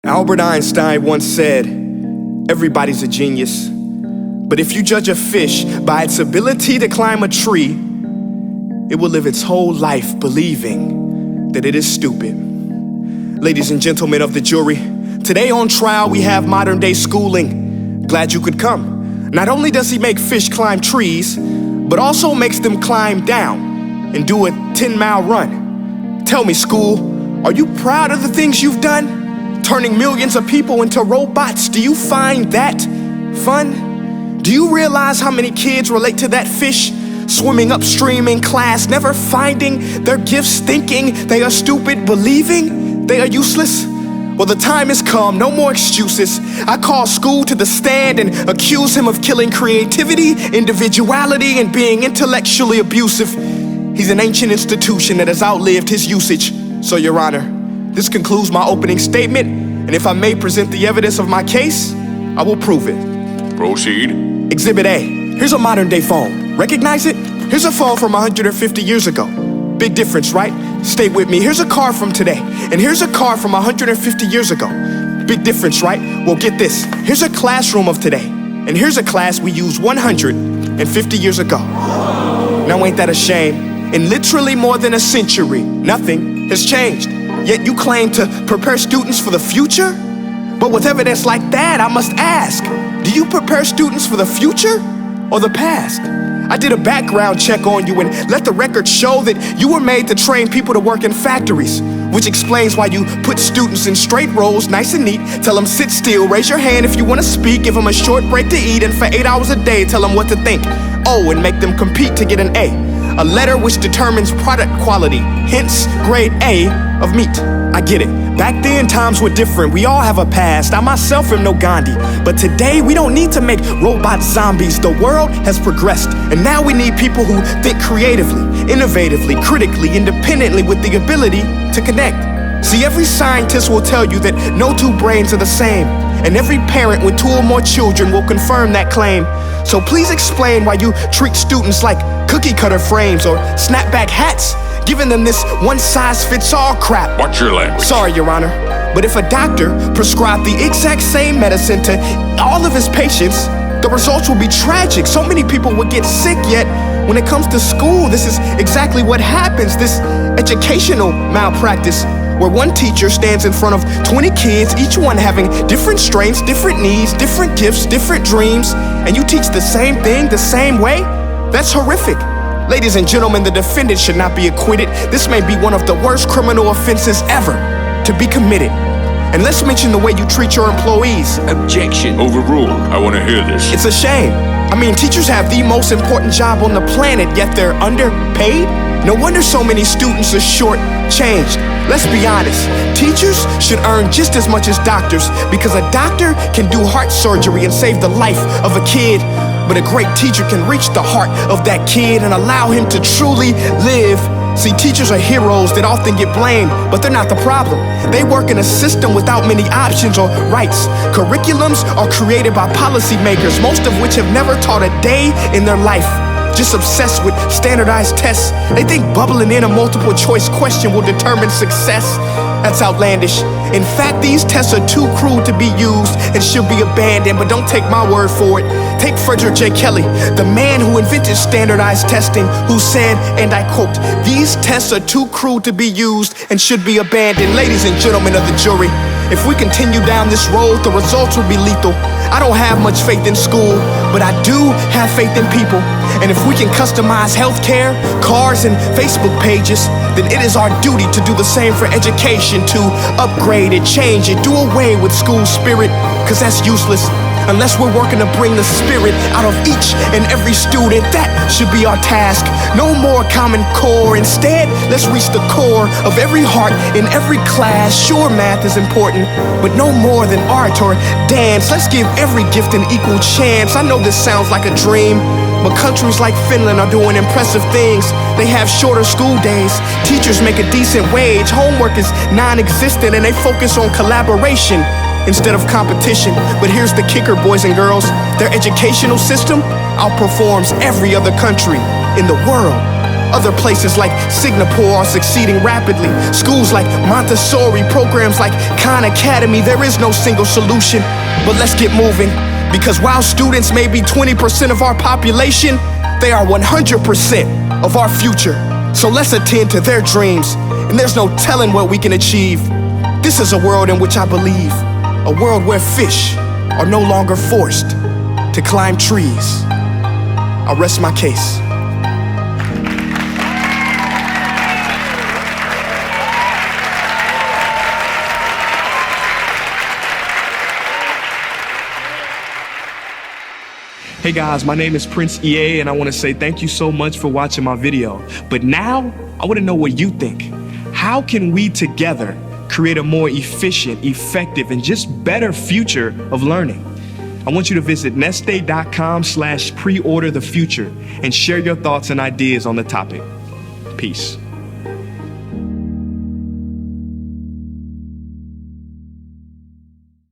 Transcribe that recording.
Albert Einstein once said, "Everybody's a genius, but if you judge a fish by its ability to climb a tree, it will live its whole life believing that it is stupid." Ladies and gentlemen of the jury, today on trial we have modern day schooling. Glad you could come. Not only does he make fish climb trees, but also makes them climb down and do a 10-mile run. Tell me, school, are you proud of the things you've done? Turning millions of people into robots, do you find that fun? Do you realize how many kids relate to that fish swimming upstream in class, never finding their gifts, thinking they are stupid, believing they are useless? Well, the time has come, no more excuses. I call school to the stand and accuse him of killing creativity, individuality, and being intellectually abusive. He's an ancient institution that has outlived his usage. So, Your Honor, this concludes my opening statement, and if I may present the evidence of my case, I will prove it. Proceed. Exhibit A. Here's a modern day phone. Recognize it? Here's a phone from 150 years ago. Big difference, right? Stay with me. Here's a car from today, and here's a car from 150 years ago. Big difference, right? Well, get this. Here's a classroom of today, and here's a class we used 150 years ago. Now, ain't that a shame? In literally more than a century, nothing has changed. Yet you claim to prepare students for the future? But with evidence like that, I must ask, do you prepare students for the future or the past? I did a background check on you and let the record show that you were made to train people to work in factories, which explains why you put students in straight rows, nice and neat, tell them sit still, raise your hand if you want to speak, give them a short break to eat, and for 8 hours a day, tell them what to think. Oh, and make them compete to get an A letter which determines product quality, hence grade A of meat. I get it. Back then, times were different. We all have a past. I myself am no Gandhi. But today, we don't need to make robot zombies. The world has progressed, and now we need people who think creatively, innovatively, critically, independently, with the ability to connect. See, every scientist will tell you that no two brains are the same, and every parent with 2 or more children will confirm that claim. So please explain why you treat students like cookie cutter frames or snapback hats, giving them this one-size-fits-all crap. Watch your language. Sorry, Your Honor, but if a doctor prescribed the exact same medicine to all of his patients, the results will be tragic. So many people would get sick, yet when it comes to school, this is exactly what happens, this educational malpractice, where one teacher stands in front of 20 kids, each one having different strengths, different needs, different gifts, different dreams, and you teach the same thing the same way? That's horrific. Ladies and gentlemen, the defendant should not be acquitted. This may be one of the worst criminal offenses ever to be committed. And let's mention the way you treat your employees. Objection. Overruled. I want to hear this. It's a shame. I mean, teachers have the most important job on the planet, yet they're underpaid? No wonder so many students are short-changed. Let's be honest, teachers should earn just as much as doctors, because a doctor can do heart surgery and save the life of a kid, but a great teacher can reach the heart of that kid and allow him to truly live. See, teachers are heroes that often get blamed, but they're not the problem. They work in a system without many options or rights. Curriculums are created by policymakers, most of which have never taught a day in their life. Just obsessed with standardized tests. They think bubbling in a multiple choice question will determine success. That's outlandish. In fact, these tests are too crude to be used and should be abandoned, but don't take my word for it. Take Frederick J. Kelly, the man who invented standardized testing, who said, and I quote, "These tests are too crude to be used and should be abandoned." Ladies and gentlemen of the jury, if we continue down this road, the results will be lethal. I don't have much faith in school, but I do have faith in people. And if we can customize healthcare, cars, and Facebook pages, then it is our duty to do the same for education, to upgrade it, change it, do away with school spirit, because that's useless. Unless we're working to bring the spirit out of each and every student, that should be our task. No more Common Core. Instead, let's reach the core of every heart in every class. Sure, math is important, but no more than art or dance. Let's give every gift an equal chance. I know this sounds like a dream, but countries like Finland are doing impressive things. They have shorter school days, teachers make a decent wage, homework is non-existent, and they focus on collaboration instead of competition. But here's the kicker, boys and girls. Their educational system outperforms every other country in the world. Other places like Singapore are succeeding rapidly. Schools like Montessori, programs like Khan Academy. There is no single solution, but let's get moving. Because while students may be 20% of our population, they are 100% of our future. So let's attend to their dreams, and there's no telling what we can achieve. This is a world in which I believe, a world where fish are no longer forced to climb trees. I rest my case. Hey guys, my name is Prince EA, and I want to say thank you so much for watching my video. But now, I want to know what you think. How can we together create a more efficient, effective, and just better future of learning? I want you to visit nestday.com/preorder the future and share your thoughts and ideas on the topic. Peace.